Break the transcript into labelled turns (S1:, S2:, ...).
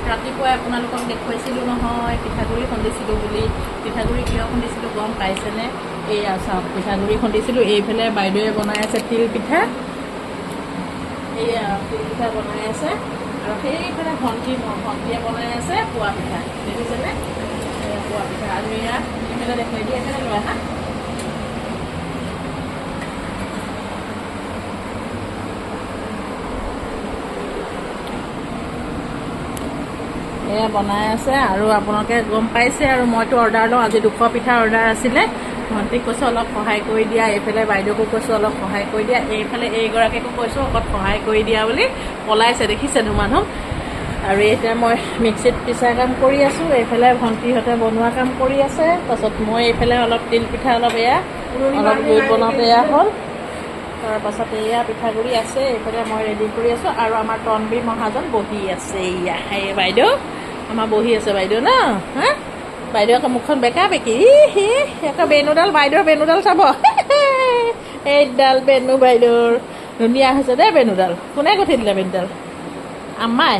S1: ৰাতিপুৱাই আপোনালোকক দেখুৱাইছিলোঁ নহয় পিঠাগুড়ি খুন্দিছিলোঁ বুলি। পিঠাগুড়ি কিয় খুন্দিছিলোঁ গম পাইছেনে? এইয়া চাওক পিঠাগুড়ি খুন্দিছিলোঁ। এইফালে বাইদেৱে বনাই আছে তিল পিঠা, এইয়া তিল পিঠা বনাই আছে, আৰু সেইফালে ভণ্টিয়ে বনাই আছে পোৱা পিঠা, দেখিছেনে? পোৱা পিঠা। আৰু এয়া এইফালে দেখুৱাই দিয়ে, এইফালে লৈ আহা। এয়া বনাই আছে, আৰু আপোনালোকে গম পাইছে আৰু মইতো অৰ্ডাৰ লওঁ। আজি 200 পিঠা অৰ্ডাৰ আছিলে। ভণ্টিক কৈছোঁ অলপ সহায় কৰি দিয়া, এইফালে বাইদেউকো কৈছোঁ অলপ সহায় কৰি দিয়া, এইফালে এইগৰাকীকো কৈছোঁ অলপ সহায় কৰি দিয়া বুলি পলাইছে, দেখিছে ধুমাধুম। আৰু এতিয়া মই মিক্সিত পিছা কাম কৰি আছোঁ, এইফালে ভণ্টিহঁতে বনোৱা কাম কৰি আছে। তাৰপাছত মই এইফালে অলপ তিল পিঠা অলপ অলপ গুড় বনাওঁতে এয়া হ'ল। তাৰপাছত এয়া পিঠাগুড়ি আছে, এইফালে মই ৰেডি কৰি আছোঁ। আৰু আমাৰ তনবীৰ মহাজন বহি আছে, এয়া এই বাইদেউ আমাৰ বহি আছে বাইদেউ ন। হা বাইদেউ আকৌ মুখখন বেকা বেকি, আকৌ বেনুডাল, বাইদেউৰ বেনুডাল চাব। এইডাল বেনু বাইদেউৰ ধুনীয়া হৈছে দেই বেনুডাল। কোনে গুঠি দিলে বেনুডাল? আম্মাই।